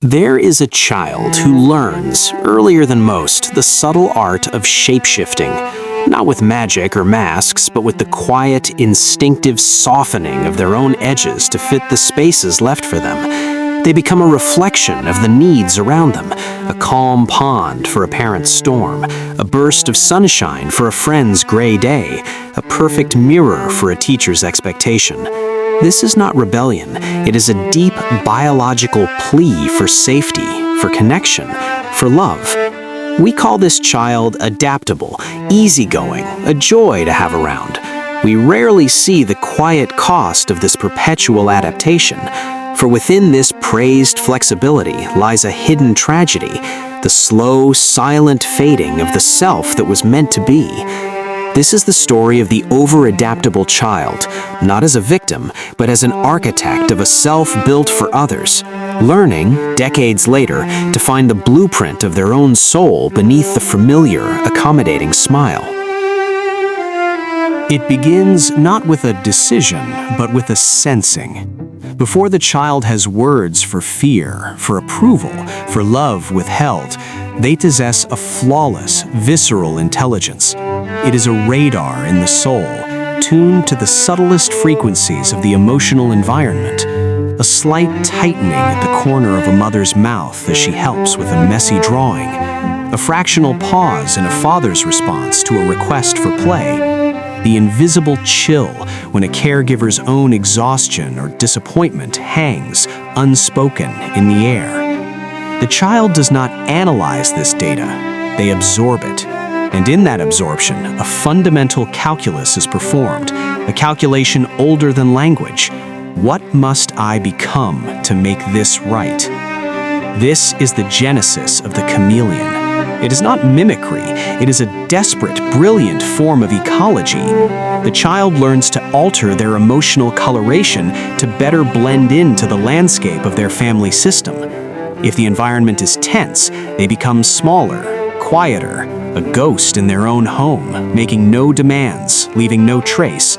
There is a child who learns, earlier than most, the subtle art of shape-shifting, not with magic or masks, but with the quiet, instinctive softening of their own edges to fit the spaces left for them. They become a reflection of the needs around them, a calm pond for a parent's storm, a burst of sunshine for a friend's gray day, a perfect mirror for a teacher's expectation. This is not rebellion. It is a deep biological plea for safety, for connection, for love. We call this child adaptable, easygoing, a joy to have around. We rarely see the quiet cost of this perpetual adaptation, for within this praised flexibility lies a hidden tragedy, the slow, silent fading of the self that was meant to be. This is the story of the over-adaptable child, not as a victim, but as an architect of a self built for others, learning, decades later, to find the blueprint of their own soul beneath the familiar, accommodating smile. It begins not with a decision, but with a sensing. Before the child has words for fear, for approval, for love withheld, they possess a flawless, visceral intelligence. It is a radar in the soul, tuned to the subtlest frequencies of the emotional environment. A slight tightening at the corner of a mother's mouth as she helps with a messy drawing. A fractional pause in a father's response to a request for play. The invisible chill when a caregiver's own exhaustion or disappointment hangs, unspoken, in the air. The child does not analyze this data, they absorb it. And in that absorption, a fundamental calculus is performed, a calculation older than language. What must I become to make this right? This is the genesis of the chameleon. It is not mimicry, it is a desperate, brilliant form of ecology. The child learns to alter their emotional coloration to better blend into the landscape of their family system. If the environment is tense, they become smaller, quieter, a ghost in their own home, making no demands, leaving no trace.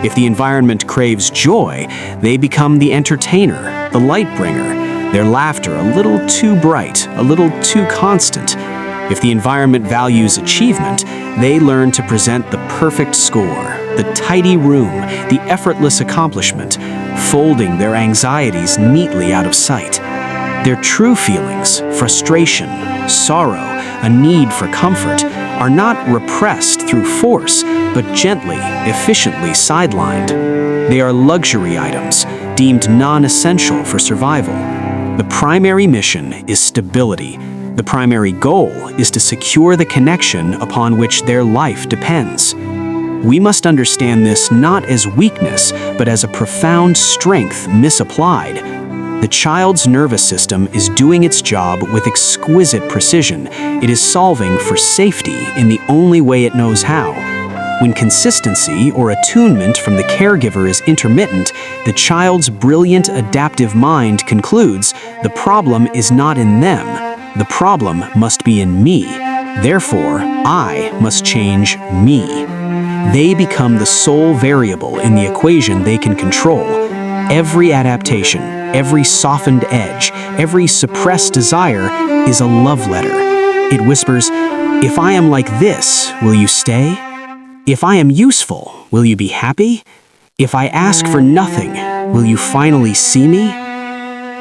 If the environment craves joy, they become the entertainer, the light bringer, their laughter a little too bright, a little too constant. If the environment values achievement, they learn to present the perfect score, the tidy room, the effortless accomplishment, folding their anxieties neatly out of sight. Their true feelings, frustration, sorrow, a need for comfort, are not repressed through force, but gently, efficiently sidelined. They are luxury items, deemed non-essential for survival. The primary mission is stability. The primary goal is to secure the connection upon which their life depends. We must understand this not as weakness, but as a profound strength misapplied. The child's nervous system is doing its job with exquisite precision. It is solving for safety in the only way it knows how. When consistency or attunement from the caregiver is intermittent, the child's brilliant adaptive mind concludes the problem is not in them. The problem must be in me. Therefore, I must change me. They become the sole variable in the equation they can control. Every adaptation, every softened edge, every suppressed desire is a love letter. It whispers, if I am like this, will you stay? If I am useful, will you be happy? If I ask for nothing, will you finally see me?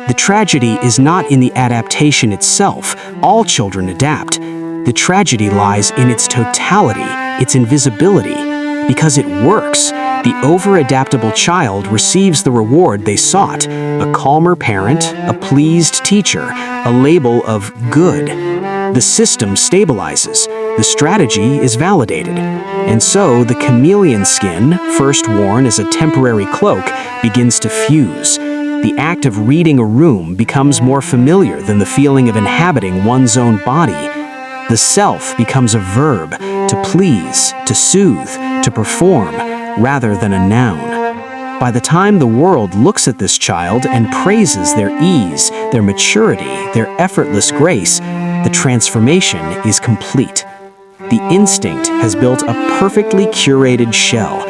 The tragedy is not in the adaptation itself. All children adapt. The tragedy lies in its totality, its invisibility. Because it works, the over-adaptable child receives the reward they sought, a calmer parent, a pleased teacher, a label of good. The system stabilizes, the strategy is validated, and so the chameleon skin, first worn as a temporary cloak, begins to fuse. The act of reading a room becomes more familiar than the feeling of inhabiting one's own body. The self becomes a verb, to please, to soothe, to perform, rather than a noun. By the time the world looks at this child and praises their ease, their maturity, their effortless grace, the transformation is complete. The instinct has built a perfectly curated shell,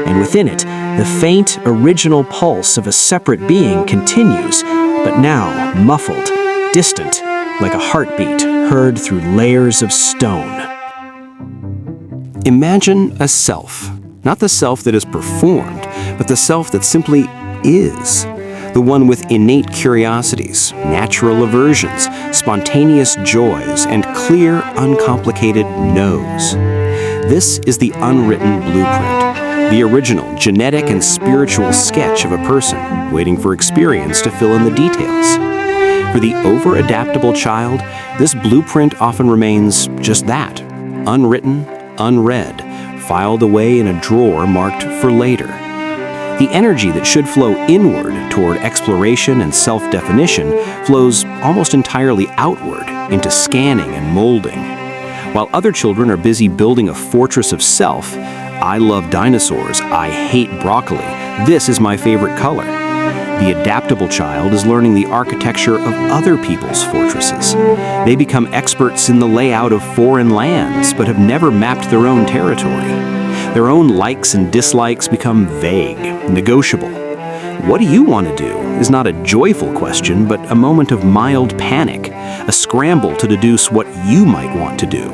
and within it, the faint, original pulse of a separate being continues, but now muffled. distant, like a heartbeat heard through layers of stone. Imagine a self, not the self that is performed, but the self that simply is. The one with innate curiosities, natural aversions, spontaneous joys, and clear, uncomplicated no's. This is the unwritten blueprint, the original genetic and spiritual sketch of a person, waiting for experience to fill in the details. For the over-adaptable child, this blueprint often remains just that, unwritten, unread, filed away in a drawer marked for later. The energy that should flow inward toward exploration and self-definition flows almost entirely outward into scanning and molding. While other children are busy building a fortress of self, I love dinosaurs, I hate broccoli, this is my favorite color. The adaptable child is learning the architecture of other people's fortresses. They become experts in the layout of foreign lands, but have never mapped their own territory. Their own likes and dislikes become vague, negotiable. What do you want to do is not a joyful question, but a moment of mild panic, a scramble to deduce what you might want to do.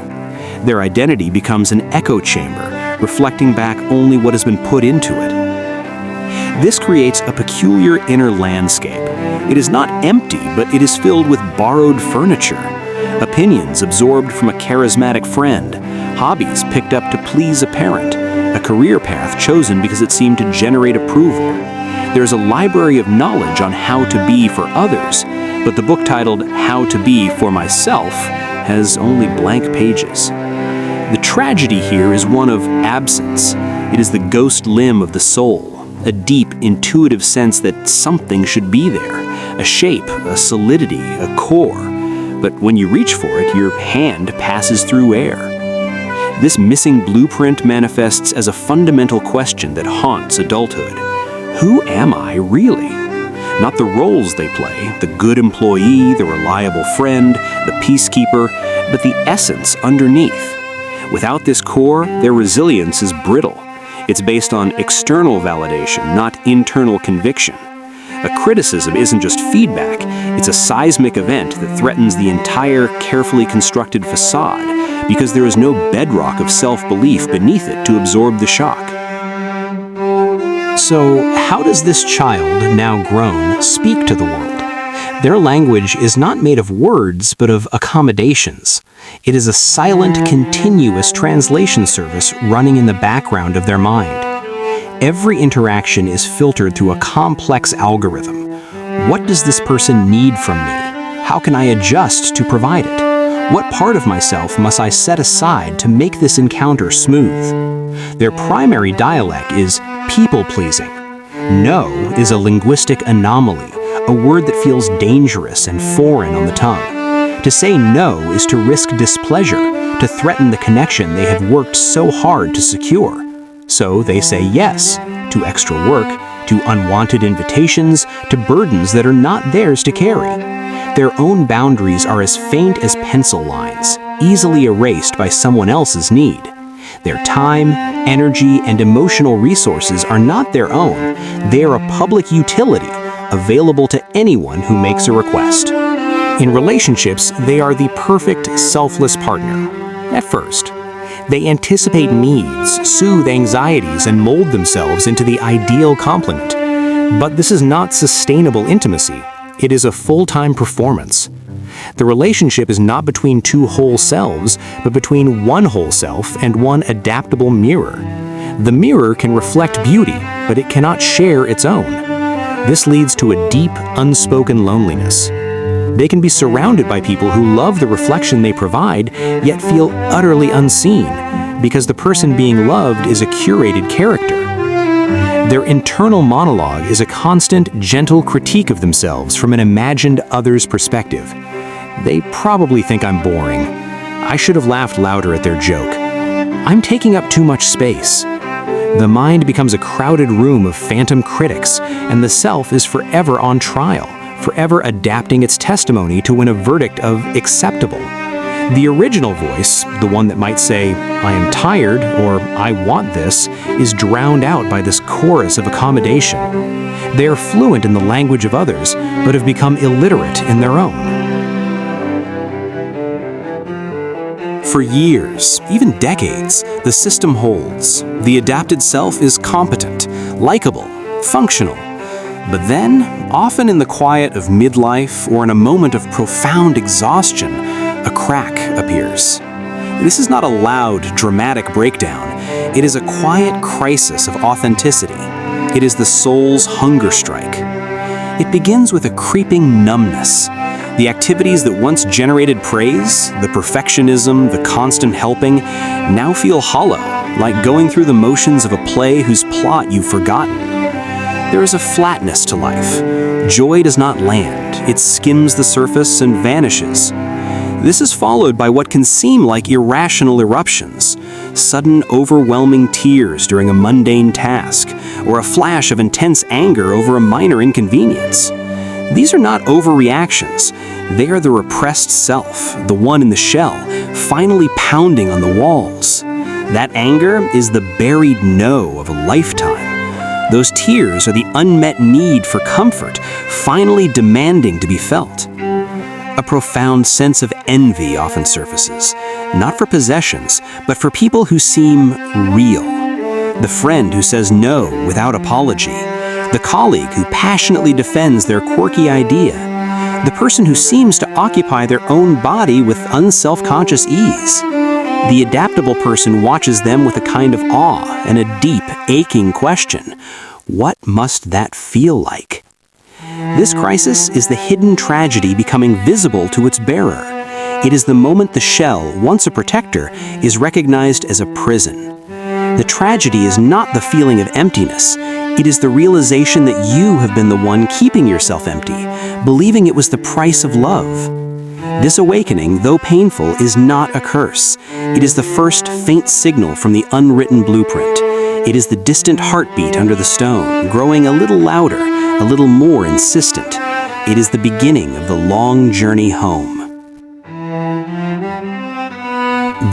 Their identity becomes an echo chamber, reflecting back only what has been put into it. This creates a peculiar inner landscape. It is not empty, but it is filled with borrowed furniture. Opinions absorbed from a charismatic friend, hobbies picked up to please a parent, a career path chosen because it seemed to generate approval. There is a library of knowledge on how to be for others, but the book titled How to Be for Myself has only blank pages. The tragedy here is one of absence. It is the ghost limb of the soul, a deep, intuitive sense that something should be there, a shape, a solidity, a core. But when you reach for it, your hand passes through air. This missing blueprint manifests as a fundamental question that haunts adulthood. Who am I really? Not the roles they play, the good employee, the reliable friend, the peacekeeper, but the essence underneath. Without this core, their resilience is brittle. It's based on external validation, not internal conviction. A criticism isn't just feedback, it's a seismic event that threatens the entire carefully constructed facade because there is no bedrock of self-belief beneath it to absorb the shock. So, how does this child, now grown, speak to the world? Their language is not made of words, but of accommodations. It is a silent, continuous translation service running in the background of their mind. Every interaction is filtered through a complex algorithm. What does this person need from me? How can I adjust to provide it? What part of myself must I set aside to make this encounter smooth? Their primary dialect is people-pleasing. No is a linguistic anomaly, a word that feels dangerous and foreign on the tongue. To say no is to risk displeasure, to threaten the connection they have worked so hard to secure. So they say yes to extra work, to unwanted invitations, to burdens that are not theirs to carry. Their own boundaries are as faint as pencil lines, easily erased by someone else's need. Their time, energy, and emotional resources are not their own. They are a public utility, available to anyone who makes a request. In relationships, they are the perfect, selfless partner. At first, they anticipate needs, soothe anxieties, and mold themselves into the ideal complement. But this is not sustainable intimacy. It is a full-time performance. The relationship is not between two whole selves, but between one whole self and one adaptable mirror. The mirror can reflect beauty, but it cannot share its own. This leads to a deep, unspoken loneliness. They can be surrounded by people who love the reflection they provide, yet feel utterly unseen, because the person being loved is a curated character. Their internal monologue is a constant, gentle critique of themselves from an imagined other's perspective. They probably think I'm boring. I should have laughed louder at their joke. I'm taking up too much space. The mind becomes a crowded room of phantom critics, and the self is forever on trial, forever adapting its testimony to win a verdict of acceptable. The original voice, the one that might say, I am tired, or I want this, is drowned out by this chorus of accommodation. They are fluent in the language of others, but have become illiterate in their own. For years, even decades, the system holds. The adapted self is competent, likable, functional. But then, often in the quiet of midlife or in a moment of profound exhaustion, a crack appears. This is not a loud, dramatic breakdown. It is a quiet crisis of authenticity. It is the soul's hunger strike. It begins with a creeping numbness. The activities that once generated praise, the perfectionism, the constant helping, now feel hollow, like going through the motions of a play whose plot you've forgotten. There is a flatness to life. Joy does not land. It skims the surface and vanishes. This is followed by what can seem like irrational eruptions, sudden overwhelming tears during a mundane task, or a flash of intense anger over a minor inconvenience. These are not overreactions. They are the repressed self, the one in the shell, finally pounding on the walls. That anger is the buried no of a lifetime. Those tears are the unmet need for comfort, finally demanding to be felt. A profound sense of envy often surfaces, not for possessions, but for people who seem real. The friend who says no without apology. The colleague who passionately defends their quirky idea. The person who seems to occupy their own body with unself-conscious ease. The adaptable person watches them with a kind of awe and a deep, aching question. What must that feel like? This crisis is the hidden tragedy becoming visible to its bearer. It is the moment the shell, once a protector, is recognized as a prison. The tragedy is not the feeling of emptiness. It is the realization that you have been the one keeping yourself empty, believing it was the price of love. This awakening, though painful, is not a curse. It is the first faint signal from the unwritten blueprint. It is the distant heartbeat under the stone, growing a little louder, a little more insistent. It is the beginning of the long journey home.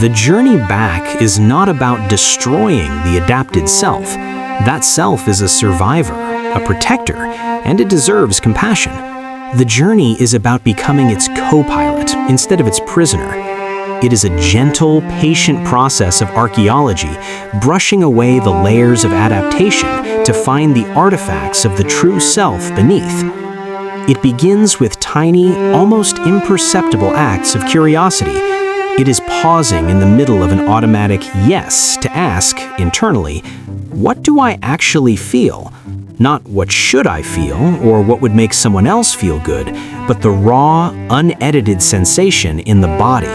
The journey back is not about destroying the adapted self. That self is a survivor, a protector, and it deserves compassion. The journey is about becoming its co-pilot instead of its prisoner. It is a gentle, patient process of archaeology, brushing away the layers of adaptation to find the artifacts of the true self beneath. It begins with tiny, almost imperceptible acts of curiosity. It is pausing in the middle of an automatic yes to ask, internally, what do I actually feel? Not what should I feel or what would make someone else feel good, but the raw, unedited sensation in the body.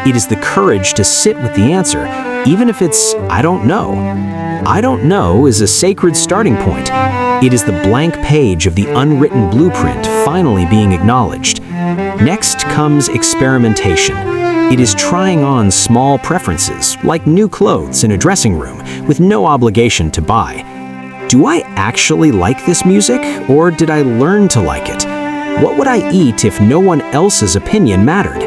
It is the courage to sit with the answer, even if it's, I don't know. I don't know is a sacred starting point. It is the blank page of the unwritten blueprint finally being acknowledged. Next comes experimentation. It is trying on small preferences, like new clothes in a dressing room, with no obligation to buy. Do I actually like this music, or did I learn to like it? What would I eat if no one else's opinion mattered?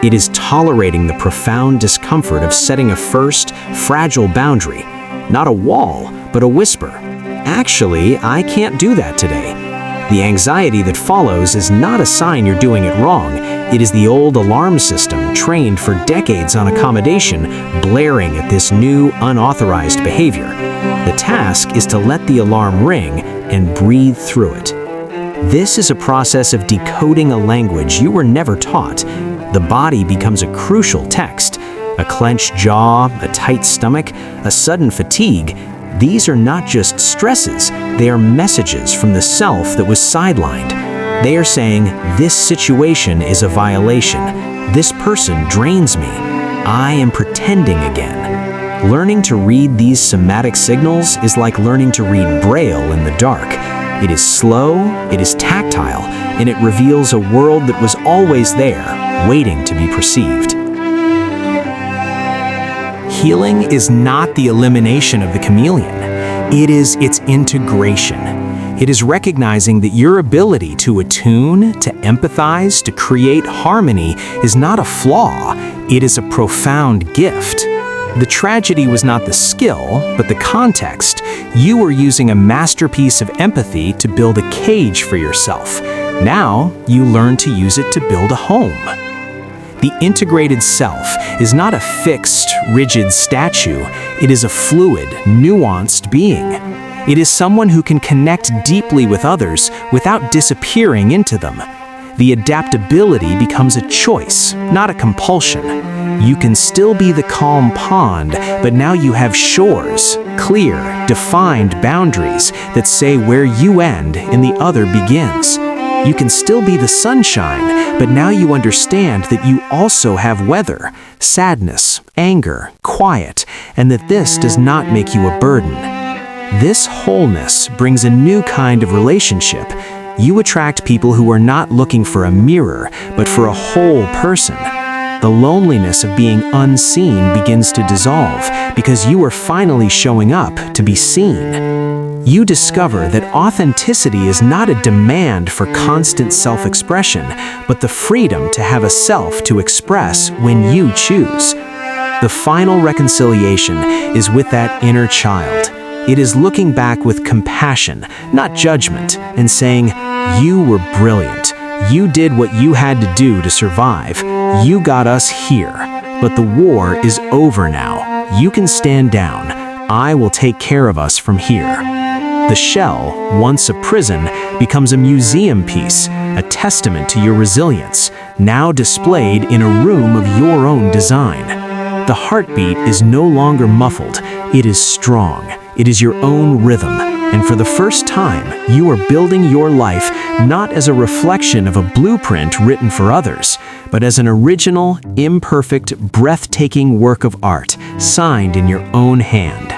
It is tolerating the profound discomfort of setting a first, fragile boundary. Not a wall, but a whisper. Actually, I can't do that today. The anxiety that follows is not a sign you're doing it wrong. It is the old alarm system trained for decades on accommodation blaring at this new, unauthorized behavior. The task is to let the alarm ring and breathe through it. This is a process of decoding a language you were never taught. The body becomes a crucial text. A clenched jaw, a tight stomach, a sudden fatigue. These are not just stresses, they are messages from the self that was sidelined. They are saying, this situation is a violation. This person drains me. I am pretending again. Learning to read these somatic signals is like learning to read Braille in the dark. It is slow, it is tactile, and it reveals a world that was always there, waiting to be perceived. Healing is not the elimination of the chameleon. It is its integration. It is recognizing that your ability to attune, to empathize, to create harmony is not a flaw. It is a profound gift. The tragedy was not the skill, but the context. You were using a masterpiece of empathy to build a cage for yourself. Now, you learn to use it to build a home. The integrated self is not a fixed, rigid statue. It is a fluid, nuanced being. It is someone who can connect deeply with others without disappearing into them. The adaptability becomes a choice, not a compulsion. You can still be the calm pond, but now you have shores, clear, defined boundaries that say where you end and the other begins. You can still be the sunshine, but now you understand that you also have weather, sadness, anger, quiet, and that this does not make you a burden. This wholeness brings a new kind of relationship. You attract people who are not looking for a mirror, but for a whole person. The loneliness of being unseen begins to dissolve because you are finally showing up to be seen. You discover that authenticity is not a demand for constant self-expression, but the freedom to have a self to express when you choose. The final reconciliation is with that inner child. It is looking back with compassion, not judgment, and saying, "You were brilliant. You did what you had to do to survive. You got us here. But the war is over now. You can stand down. I will take care of us from here." The shell, once a prison, becomes a museum piece, a testament to your resilience, now displayed in a room of your own design. The heartbeat is no longer muffled. It is strong. It is your own rhythm. And for the first time, you are building your life not as a reflection of a blueprint written for others, but as an original, imperfect, breathtaking work of art, signed in your own hand.